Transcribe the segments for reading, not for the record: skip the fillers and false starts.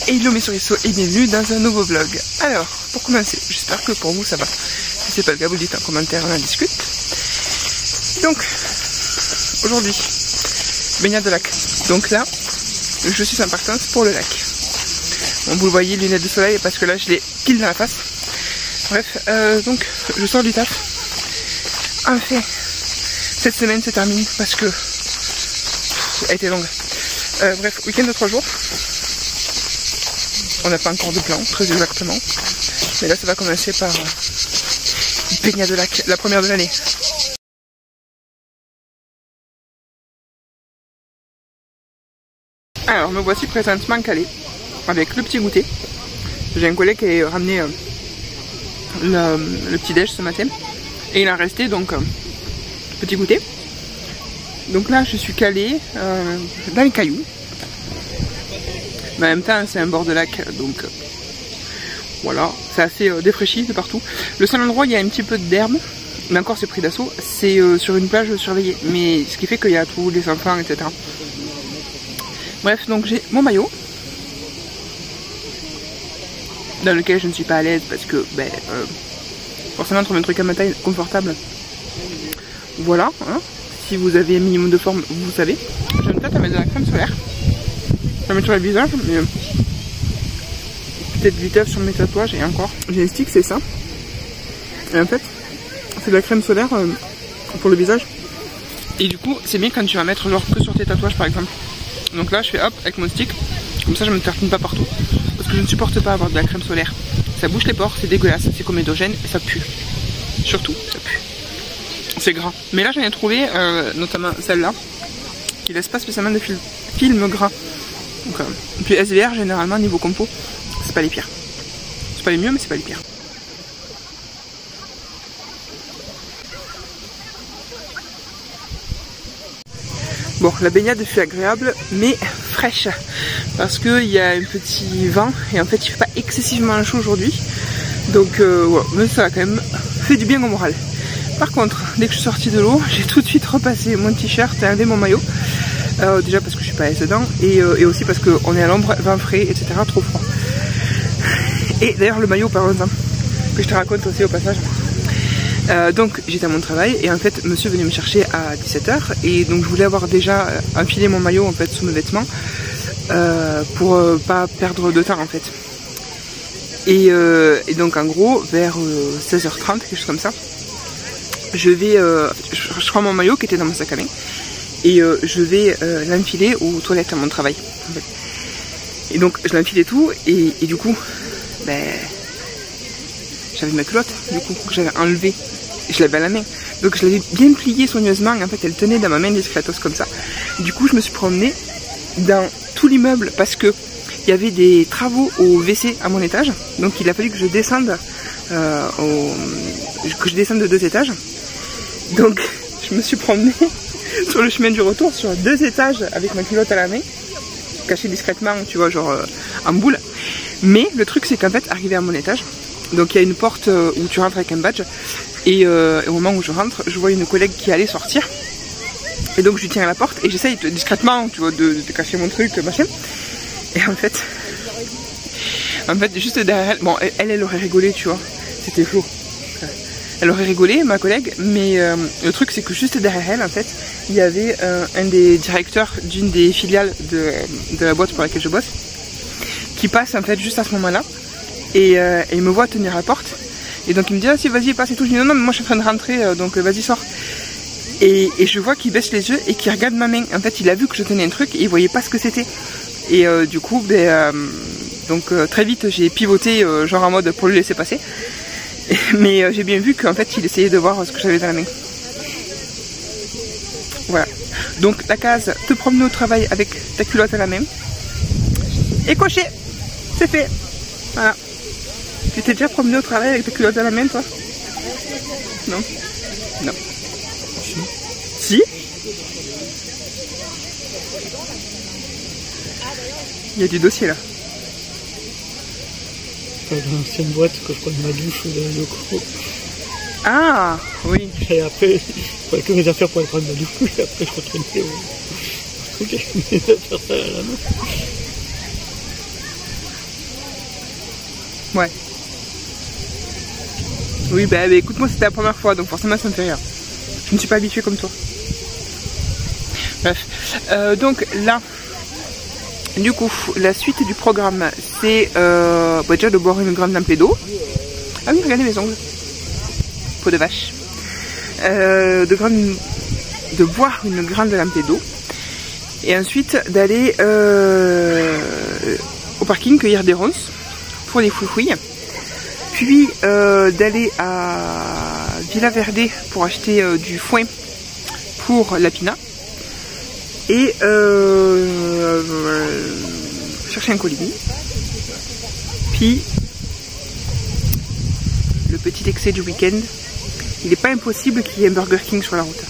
Hello mes souriceaux et bienvenue dans un nouveau vlog. Alors, pour commencer, j'espère que pour vous ça va. Si c'est pas le cas, vous dites en commentaire, on en discute. Donc, aujourd'hui, baignade de lac. Donc là, je suis en partance pour le lac. Bon, vous le voyez, lunettes de soleil, parce que là je l'ai pile dans la face. Bref, donc je sors du taf. Enfin, cette semaine se termine parce que elle a été longue. Bref, week-end de 3 jours. On n'a pas encore de plan, très exactement. Mais là, ça va commencer par baignade de lac, la première de l'année. Alors, me voici présentement calé avec le petit goûter. J'ai un collègue qui a ramené le petit déj ce matin. Et il en restait donc petit goûter. Donc là, je suis calé dans les cailloux. Mais en même temps, c'est un bord de lac, donc voilà, c'est assez défraîchi de partout. Le seul endroit où il y a un petit peu d'herbe, mais encore c'est pris d'assaut, c'est sur une plage surveillée. Mais ce qui fait qu'il y a tous les enfants, etc. Bref, donc j'ai mon maillot, dans lequel je ne suis pas à l'aise parce que, forcément, trouver un truc à ma taille confortable. Voilà, hein. Si vous avez un minimum de forme, vous savez. Je vais peut-être mettre de la crème solaire. Je vais mettre sur le visage, mais peut-être vite sur mes tatouages et encore. J'ai un stick, c'est ça. Et en fait, c'est de la crème solaire pour le visage. Et du coup, c'est bien quand tu vas mettre genre que sur tes tatouages par exemple. Donc là, je fais hop avec mon stick. Comme ça, je me tartine pas partout. Parce que je ne supporte pas avoir de la crème solaire. Ça bouche les pores, c'est dégueulasse, c'est comédogène et ça pue. Surtout, ça pue. C'est gras. Mais là, j'en ai trouvé, notamment celle-là, qui laisse pas spécialement de film gras. Donc, et puis SVR généralement niveau compo c'est pas les pires, c'est pas les mieux mais c'est pas les pires. Bon, la baignade fut agréable mais fraîche parce qu'il y a un petit vent et en fait il fait pas excessivement chaud aujourd'hui, donc voilà, mais ça a quand même fait du bien au moral. Par contre, dès que je suis sortie de l'eau, j'ai tout de suite repassé mon t-shirt et enlevé mon maillot. Déjà parce que je suis pas à l'aise dedans et aussi parce qu'on est à l'ombre, vent frais, etc. Trop froid. Et d'ailleurs le maillot, parlons-en, que je te raconte aussi au passage. Donc j'étais à mon travail et en fait monsieur venait me chercher à 17 h et donc je voulais avoir déjà enfilé mon maillot en fait sous mes vêtements pour pas perdre de temps en fait. Et donc en gros vers 16 h 30, quelque chose comme ça, je vais, je prends mon maillot qui était dans mon sac à main. Et je vais l'enfiler aux toilettes à mon travail. En fait. Et donc je l'enfilais tout et du coup, j'avais ma culotte du coup que j'avais enlevée. Je l'avais à la main. Donc je l'avais bien pliée soigneusement. En fait, elle tenait dans ma main discretos comme ça. Du coup, je me suis promenée dans tout l'immeuble parce que il y avait des travaux au WC à mon étage. Donc il a fallu que je descende de 2 étages. Donc je me suis promenée sur le chemin du retour sur 2 étages avec ma culotte à la main, cachée discrètement, tu vois, genre en boule. Mais le truc c'est qu'en fait, arrivé à mon étage, donc il y a une porte où tu rentres avec un badge et au moment où je rentre, je vois une collègue qui allait sortir et donc je lui tiens à la porte et j'essaye discrètement, tu vois, de cacher mon truc, machin. Et en fait, juste derrière elle, bon, elle aurait rigolé, tu vois, c'était faux. Elle aurait rigolé, ma collègue, mais le truc c'est que juste derrière elle, en fait, il y avait un des directeurs d'une des filiales de la boîte pour laquelle je bosse, qui passe en fait juste à ce moment-là, et il me voit tenir la porte, et donc il me dit « Ah si, vas-y, passe et tout », je dis « Non, non, mais moi je suis en train de rentrer, donc vas-y, sors ». Et je vois qu'il baisse les yeux et qu'il regarde ma main, en fait il a vu que je tenais un truc et il voyait pas ce que c'était. Et du coup, très vite j'ai pivoté, genre en mode pour le laisser passer. Mais j'ai bien vu qu'en fait il essayait de voir ce que j'avais dans la main. Voilà. Donc la case te promener au travail avec ta culotte à la main. Et coché. C'est fait. Voilà. Tu t'es déjà promené au travail avec ta culotte à la main toi? Non. Non. Si. Il y a du dossier là. Dans l'ancienne boîte que je prenne ma douche dans le croc. Ah oui. Et après, il fallait que mes affaires pour aller prendre ma douche et après je retournais au truc et je mes affaires à la main. Ouais. Oui, bah écoute, moi c'était la première fois, donc forcément ça me fait rire. Je ne suis pas habituée comme toi. Bref. Donc là, du coup, la suite du programme, c'est déjà de boire une grande lampée d'eau. Ah oui, regardez mes ongles. Peau de vache. De boire une grande lampée d'eau. Et ensuite d'aller au parking cueillir des ronces pour les fouifouilles. Puis d'aller à Villa Verde pour acheter du foin pour la pina. Et chercher un colibri. Puis le petit excès du week-end. Il n'est pas impossible qu'il y ait un Burger King sur la route.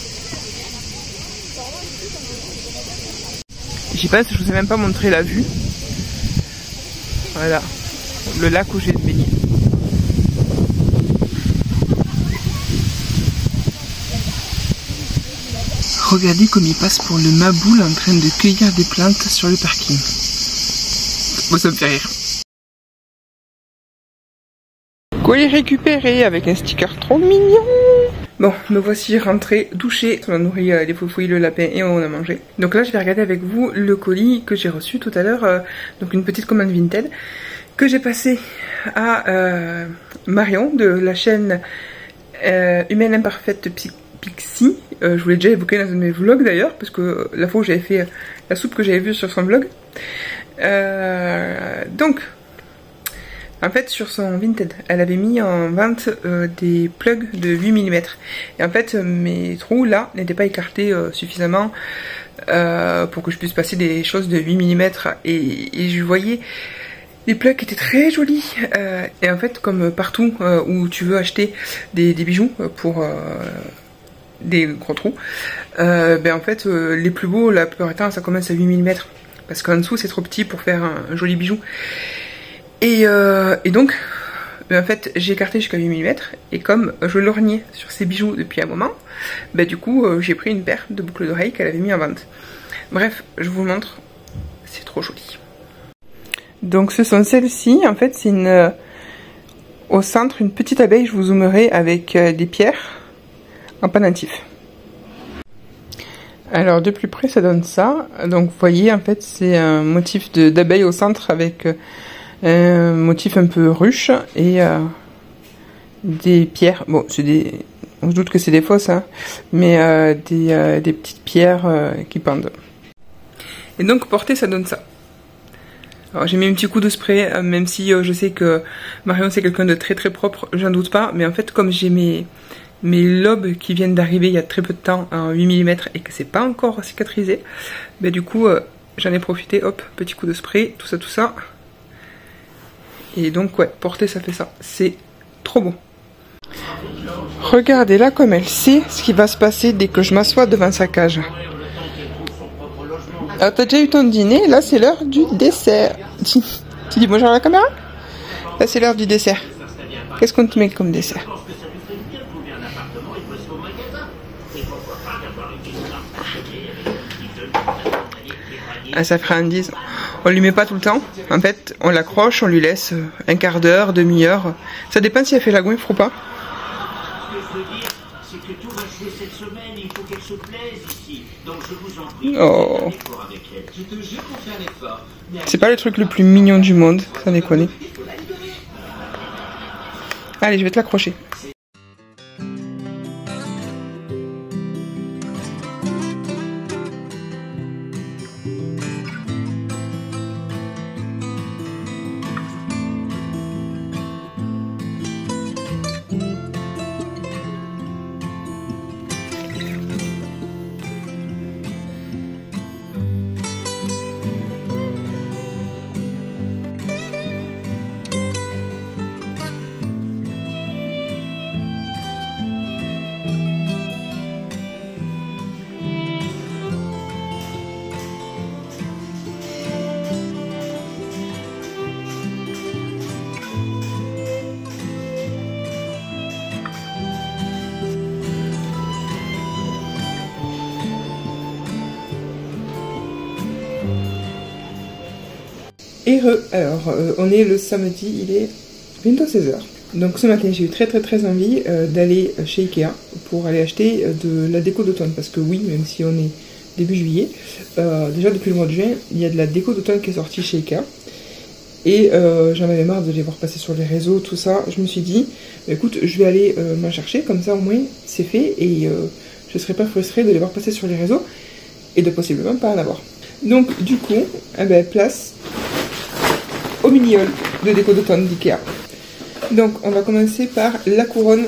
J'y passe, je vous ai même pas montré la vue. Voilà, le lac où je vais me baigner. Regardez comme il passe pour le maboule en train de cueillir des plantes sur le parking. Bon, ça me fait rire. Colis récupéré avec un sticker trop mignon. Bon, me voici rentrée, douchée. On a nourri les foufouilles, le lapin et on a mangé. Donc là, je vais regarder avec vous le colis que j'ai reçu tout à l'heure. Donc une petite commande Vinted que j'ai passée à Marion de la chaîne Humaine Imparfaite Pixie. Je vous l'ai déjà évoqué dans un de mes vlogs d'ailleurs, parce que la fois où j'avais fait la soupe que j'avais vue sur son vlog. Donc, en fait, sur son Vinted, elle avait mis en vente des plugs de 8 mm. Et en fait, mes trous là n'étaient pas écartés suffisamment pour que je puisse passer des choses de 8 mm. Et je voyais des plugs qui étaient très jolis. Et en fait, comme partout où tu veux acheter des bijoux pour des gros trous, ben en fait, les plus beaux, la plupart du temps, ça commence à 8 mm. Parce qu'en dessous, c'est trop petit pour faire un joli bijou. Et donc, en fait, j'ai écarté jusqu'à 8 mm, et comme je lorgnais sur ces bijoux depuis un moment, bah du coup, j'ai pris une paire de boucles d'oreilles qu'elle avait mis en vente. Bref, je vous montre, c'est trop joli. Donc ce sont celles-ci, en fait, c'est au centre, une petite abeille, je vous zoomerai, avec des pierres en pendentif. Alors de plus près, ça donne ça. Donc vous voyez, en fait, c'est un motif d'abeille au centre avec un motif un peu ruche et des pierres. Bon, c'est des, on se doute que c'est des fausses, hein, mais des petites pierres qui pendent. Et donc porter, ça donne ça. Alors j'ai mis un petit coup de spray, même si je sais que Marion c'est quelqu'un de très très propre, j'en doute pas. Mais en fait, comme j'ai mes lobes qui viennent d'arriver il y a très peu de temps en 8 mm et que c'est pas encore cicatrisé, bah du coup j'en ai profité, hop, petit coup de spray, tout ça. Et donc ouais, porter ça fait ça, c'est trop bon. Regardez là comme elle sait ce qui va se passer dès que je m'assois devant sa cage. Alors t'as déjà eu ton dîner, là c'est l'heure du dessert. Tu dis bonjour à la caméra? Là c'est l'heure du dessert. Qu'est-ce qu'on te met comme dessert? Ah, ça ferait un 10. On lui met pas tout le temps. En fait, on l'accroche, on lui laisse un quart d'heure, demi-heure. Ça dépend si elle fait la goinfre ou pas. Oh. C'est pas le truc le plus mignon du monde, sans déconner. Allez, je vais te l'accrocher. Alors, on est le samedi, il est bientôt 16h. Donc ce matin j'ai eu très envie d'aller chez Ikea pour aller acheter de la déco d'automne. Parce que oui, même si on est début juillet, déjà depuis le mois de juin, il y a de la déco d'automne qui est sortie chez Ikea. Et j'en avais marre de les voir passer sur les réseaux, tout ça. Je me suis dit, écoute, je vais aller m'en chercher, comme ça au moins c'est fait. Et je serai pas frustrée de les voir passer sur les réseaux et de possiblement pas en avoir. Donc du coup, place au mini-haul de déco d'automne d'Ikea. Donc on va commencer par la couronne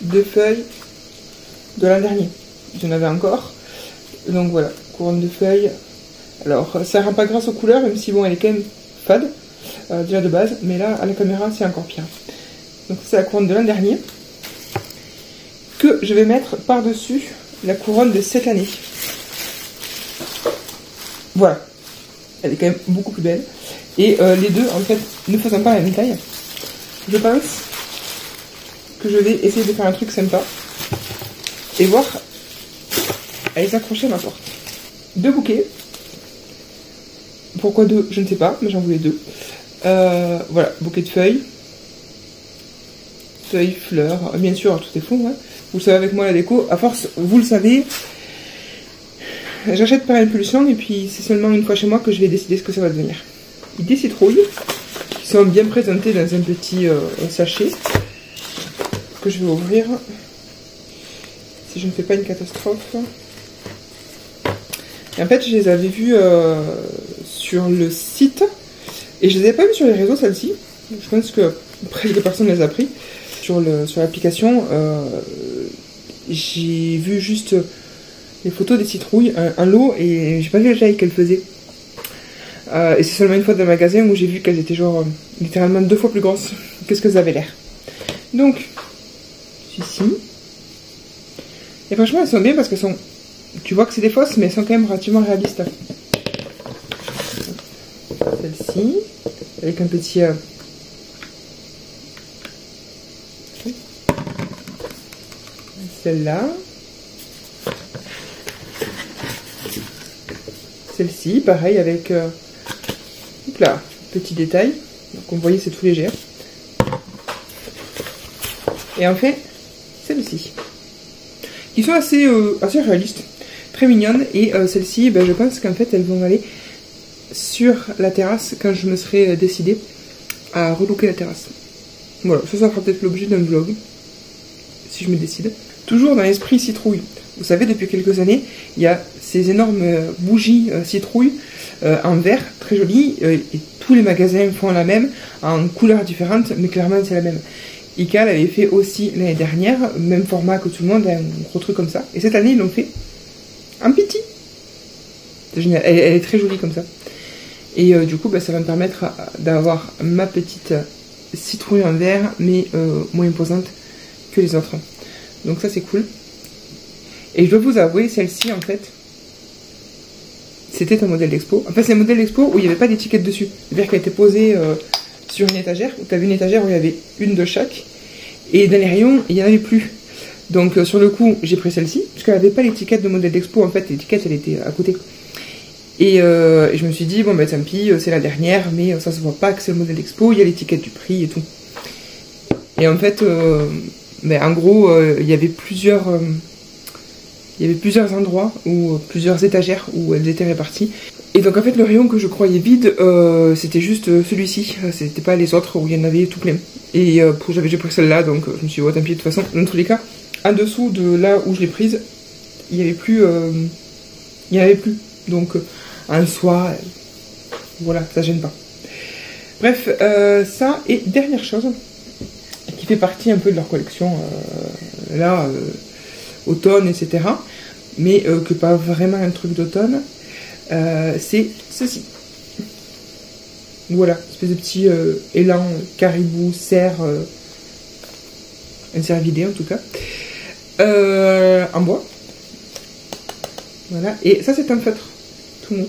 de feuilles de l'an dernier. J'en avais encore. Donc voilà, couronne de feuilles. Alors ça rend pas grâce aux couleurs, même si bon elle est quand même fade, déjà de base, mais là à la caméra c'est encore pire. Donc c'est la couronne de l'an dernier que je vais mettre par-dessus la couronne de cette année. Voilà, elle est quand même beaucoup plus belle. Et les deux en fait ne faisant pas la même taille, je pense que je vais essayer de faire un truc sympa et voir à les accrocher à ma porte. 2 bouquets. Pourquoi 2? Je ne sais pas, mais j'en voulais 2. Voilà, bouquet de feuilles. Feuilles, fleurs, bien sûr, tout est fou. Hein. Vous le savez avec moi la déco, à force, vous le savez, j'achète par impulsion et puis c'est seulement une fois chez moi que je vais décider ce que ça va devenir. Des citrouilles qui sont bien présentées dans un petit sachet que je vais ouvrir si je ne fais pas une catastrophe. Et en fait, je les avais vues sur le site et je les avais pas vues sur les réseaux, celles-ci. Je pense que presque personne ne les a pris. Sur l'application, j'ai vu juste les photos des citrouilles, un lot, et j'ai pas vu la taille qu'elles faisaient. Et c'est seulement une fois dans le magasin où j'ai vu qu'elles étaient genre littéralement 2 fois plus grosses que ce qu'elles avaient l'air. Donc, celui-ci. Et franchement, elles sont bien parce qu'elles sont... Tu vois que c'est des fausses, mais elles sont quand même relativement réalistes. Celle-ci, avec un petit... Celle-là. Celle-ci, pareil, avec... là, petit détail. Donc, vous voyez, c'est tout léger. Et en fait, celle-ci. Qui sont assez réalistes. Très mignonnes. Et celle-ci, je pense qu'en fait, elles vont aller sur la terrasse quand je me serai décidée à relooker la terrasse. Voilà, ça fera peut-être l'objet d'un vlog. Si je me décide. Toujours dans l'esprit citrouille. Vous savez, depuis quelques années, il y a ces énormes bougies citrouilles en verre, très jolies, et tous les magasins font la même, en couleurs différentes, mais clairement c'est la même. Ikea l'avait fait aussi l'année dernière, même format que tout le monde, un gros truc comme ça. Et cette année, ils l'ont fait en petit. C'est génial, elle est très jolie comme ça. Et du coup, ça va me permettre d'avoir ma petite citrouille en verre, mais moins imposante que les autres. Donc ça c'est cool. Et je dois vous avouer, celle-ci en fait, c'était un modèle d'expo. En fait c'est un modèle d'expo où il n'y avait pas d'étiquette dessus. C'est-à-dire qu'elle était posée sur une étagère, où tu avais une étagère où il y avait une de chaque. Et dans les rayons, il n'y en avait plus. Donc sur le coup, j'ai pris celle-ci, parce qu'elle n'avait pas l'étiquette de modèle d'expo. En fait, l'étiquette elle était à côté. Et je me suis dit, bon tant pis, c'est la dernière, mais ça se voit pas que c'est le modèle d'expo, il y a l'étiquette du prix et tout. Et en fait... en gros, il y avait plusieurs endroits, ou plusieurs étagères où elles étaient réparties. Et donc en fait le rayon que je croyais vide, c'était juste celui-ci. C'était pas les autres où il y en avait tout plein. Et j'ai pris celle-là, donc je me suis dit, tant pis, de toute façon, dans tous les cas, en dessous de là où je l'ai prise, il n'y avait plus. Donc en soi, voilà, ça gêne pas. Bref, ça, et dernière chose, qui fait partie un peu de leur collection, automne, etc. Mais que pas vraiment un truc d'automne, c'est ceci. Voilà, espèce de petit élan caribou, cerf, un cervidé en tout cas, en bois. Voilà, et ça c'est un feutre, tout mou.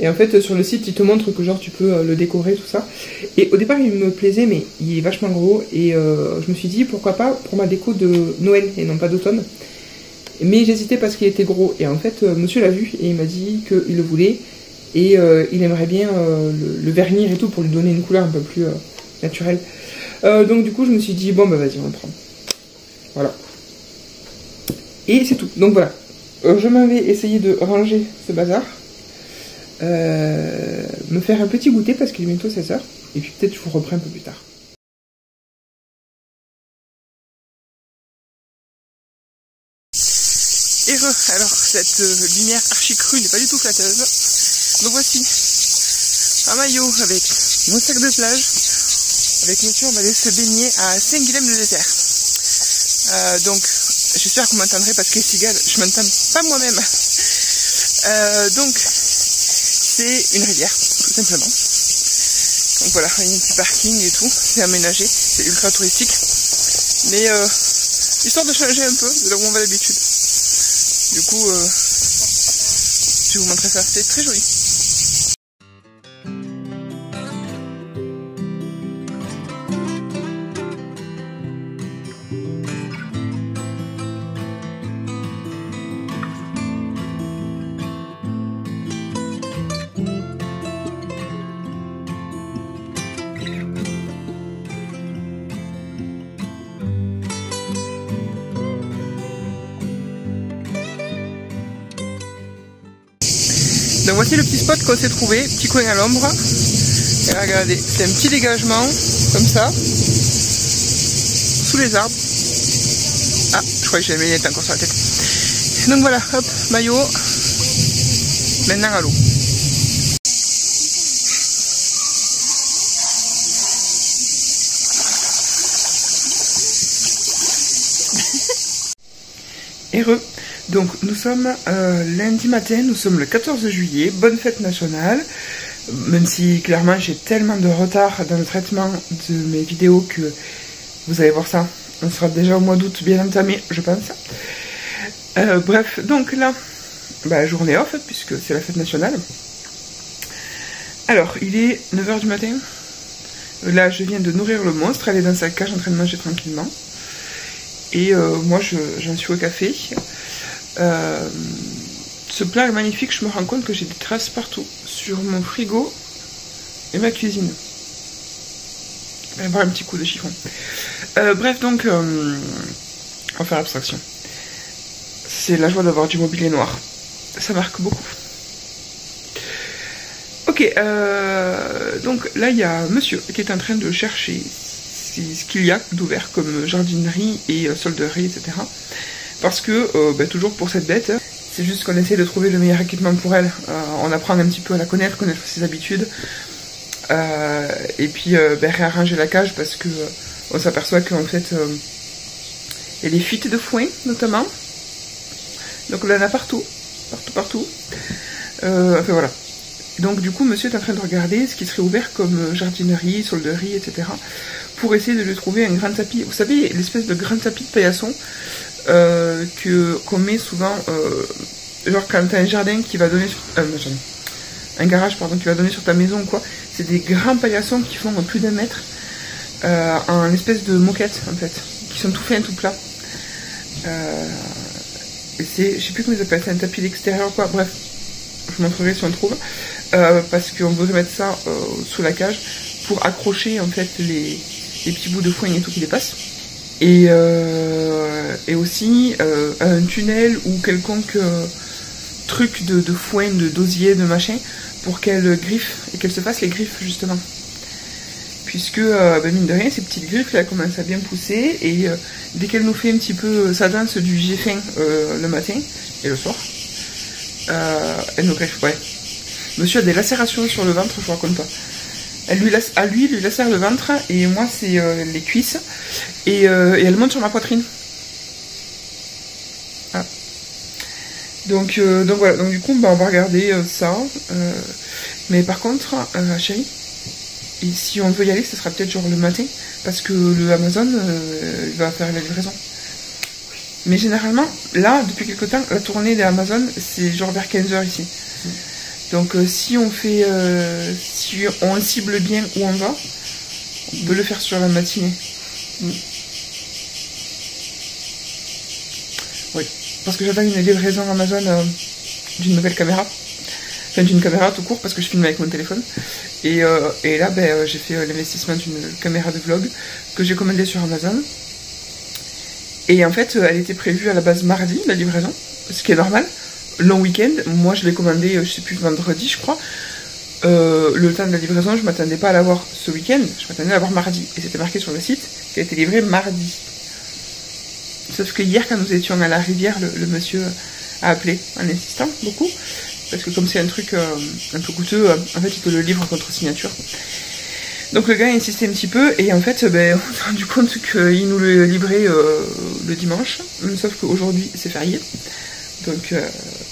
Et en fait sur le site il te montre que genre tu peux le décorer, tout ça. Et au départ il me plaisait, mais il est vachement gros. Et je me suis dit pourquoi pas pour ma déco de Noël et non pas d'automne. Mais j'hésitais parce qu'il était gros. Et en fait monsieur l'a vu et il m'a dit qu'il le voulait. Et il aimerait bien le vernir et tout pour lui donner une couleur un peu plus naturel. Donc du coup je me suis dit bon bah vas-y on prend. Voilà. Et c'est tout. Donc voilà. Je m'en vais essayer de ranger ce bazar. Me faire un petit goûter parce qu'il est bientôt 16h. Et puis peut-être je vous reprends un peu plus tard. Alors cette lumière archi crue n'est pas du tout flatteuse. Donc voici un maillot avec mon sac de plage. Avec monsieur on va aller se baigner à Saint-Guilhem-de-Déterre. Donc j'espère que vous m'entendrez parce que les cigales je m'entends pas moi-même. Donc c'est une rivière tout simplement. Donc voilà, il y a un petit parking et tout, c'est aménagé, c'est ultra touristique. Mais histoire de changer un peu de là où on va d'habitude. Du coup, je vais vous montrer ça, c'est très joli. Donc voici le petit spot qu'on s'est trouvé, petit coin à l'ombre. Et regardez, c'est un petit dégagement, comme ça, sous les arbres. Ah, je crois que j'ai mis encore sur la tête. Donc voilà, hop, maillot, maintenant à l'eau. Heureux. Donc nous sommes lundi matin, nous sommes le 14 juillet, bonne fête nationale, même si clairement j'ai tellement de retard dans le traitement de mes vidéos que vous allez voir ça, on sera déjà au mois d'août bien entamé je pense. Bref, donc là, journée off puisque c'est la fête nationale. Alors il est 9h du matin, là je viens de nourrir le monstre, elle est dans sa cage en train de manger tranquillement. Et moi j'en suis au café. Ce plat est magnifique, je me rends compte que j'ai des traces partout sur mon frigo et ma cuisine. Je vais avoir un petit coup de chiffon. Bref, donc on va faire abstraction. C'est la joie d'avoir du mobilier noir. Ça marque beaucoup. Ok, donc là il y a monsieur qui est en train de chercher ce qu'il y a d'ouvert comme jardinerie et solderie, etc. Parce que, toujours pour cette bête, c'est juste qu'on essaie de trouver le meilleur équipement pour elle. On apprend un petit peu à la connaître ses habitudes. Et puis réarranger la cage parce que on s'aperçoit qu'en fait, il y a des fuites de foin, notamment. Donc on en a partout. Partout. Enfin voilà. Donc du coup, monsieur est en train de regarder ce qui serait ouvert comme jardinerie, solderie, etc. Pour essayer de lui trouver un grand tapis. Vous savez, l'espèce de grand tapis de paillasson qu'on met souvent, genre quand t'as un jardin qui va donner sur... un garage, pardon, qui va donner sur ta maison ou quoi. C'est des grands paillassons qui font plus d'1 mètre en espèce de moquette, en fait. Qui sont tout fins, tout plats. Et c'est, je sais plus comment ils appellent ça, un tapis d'extérieur quoi. Bref, je vous montrerai si on trouve. Parce qu'on voudrait mettre ça sous la cage pour accrocher en fait les petits bouts de foin et tout qui dépassent. Et aussi un tunnel ou quelconque truc de foin, de dosier, de machin, pour qu'elle griffe et qu'elle se fasse les griffes justement. Puisque mine de rien, ces petites griffes là commencent à bien pousser et dès qu'elle nous fait un petit peu sa danse du j'ai faim le matin et le soir, elle nous griffe. Ouais. Monsieur a des lacérations sur le ventre, je vous raconte pas. Elle lui lacère le ventre et moi c'est les cuisses et elle monte sur ma poitrine. Ah. Donc voilà, donc du coup on va regarder ça. Mais par contre, chérie, et si on veut y aller, ce sera peut-être genre le matin, parce que le Amazon il va faire la livraison. Mais généralement, là, depuis quelque temps, la tournée des Amazon, c'est genre vers 15h ici. Donc si on fait, si on cible bien où on va, on peut le faire sur la matinée. Oui, parce que j'attends une livraison Amazon d'une nouvelle caméra. Enfin d'une caméra tout court, parce que je filme avec mon téléphone. Et là, j'ai fait l'investissement d'une caméra de vlog que j'ai commandée sur Amazon. Et en fait, elle était prévue à la base mardi, la livraison, ce qui est normal. Long week-end, moi je l'ai commandée, je sais plus, vendredi je crois. Le temps de la livraison, je m'attendais pas à l'avoir ce week-end, je m'attendais à l'avoir mardi. Et c'était marqué sur le site qu'elle a été livrée mardi. Sauf que hier, quand nous étions à la rivière, le monsieur a appelé en insistant beaucoup. Parce que comme c'est un truc un peu coûteux, en fait il peut le livrer contre signature. Donc le gars a insisté un petit peu et en fait on s'est rendu compte qu'il nous le livrait le dimanche. Sauf qu'aujourd'hui c'est férié. Donc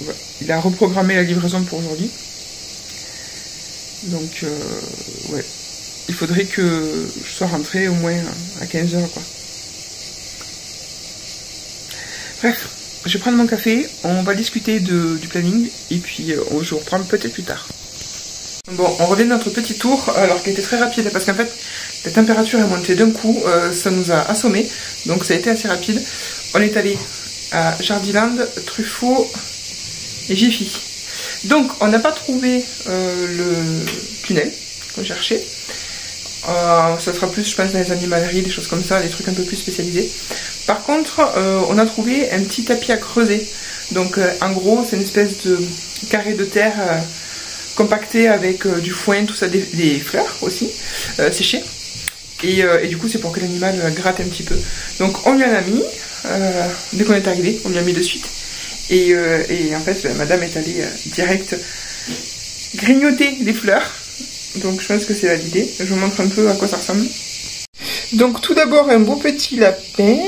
voilà. Il a reprogrammé la livraison pour aujourd'hui. Donc ouais. Il faudrait que je sois rentrée au moins à 15h quoi. Bref. Je vais prendre mon café, on va discuter du planning et puis je vous reprends peut-être plus tard. Bon, on revient de notre petit tour, alors qu'il était très rapide parce qu'en fait la température est montée d'un coup, ça nous a assommés, donc ça a été assez rapide. On est allé à Jardiland, Truffaut et Jiffy. Donc on n'a pas trouvé le tunnel qu'on cherchait. Ça sera plus je pense dans les animaleries, des choses comme ça, des trucs un peu plus spécialisés. Par contre on a trouvé un petit tapis à creuser. Donc en gros c'est une espèce de carré de terre compacté avec du foin, tout ça, des fleurs aussi séchées. Et du coup c'est pour que l'animal gratte un petit peu. Donc on lui en a mis, dès qu'on est arrivé, on lui a mis de suite. Et en fait madame est allée direct grignoter les fleurs. Donc je pense que c'est l'idée. Je vous montre un peu à quoi ça ressemble. Donc tout d'abord un beau petit lapin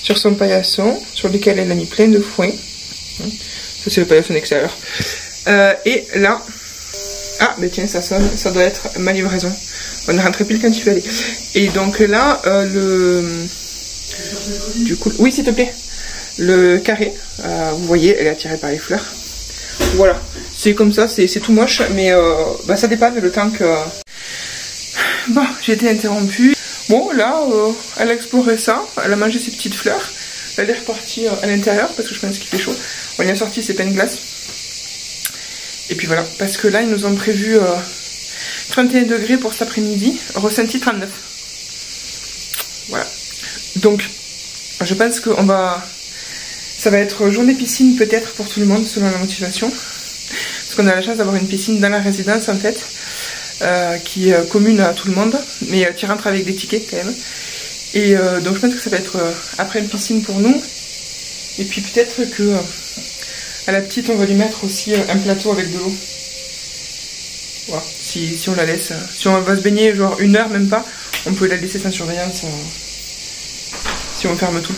sur son paillasson, sur lequel elle a mis plein de foin. Ça c'est le paillasson extérieur. Et là, ah mais tiens ça sonne, ça doit être ma livraison. On est rentré pile quand il fallait. Et donc là, du coup, oui s'il te plaît, le carré, vous voyez, elle est attirée par les fleurs. Voilà, c'est comme ça, c'est tout moche, mais ça dépanne le temps que... Bon, j'ai été interrompue. Bon, là, elle a exploré ça, elle a mangé ses petites fleurs. Elle est repartie à l'intérieur, parce que je pense qu'il fait chaud. On y a sorti ses pains de glace. Et puis voilà, parce que là, ils nous ont prévu 31 degrés pour cet après-midi, ressenti 39. Voilà. Donc, je pense qu'on va... Ça va être journée piscine peut-être pour tout le monde, selon la motivation. Parce qu'on a la chance d'avoir une piscine dans la résidence en fait, qui est commune à tout le monde, mais qui rentre avec des tickets quand même. Et donc je pense que ça va être après une piscine pour nous. Et puis peut-être que à la petite on va lui mettre aussi un plateau avec de l'eau. Voilà, si on la laisse, si on va se baigner genre 1 heure même pas, on peut la laisser sans surveillance si on ferme tout.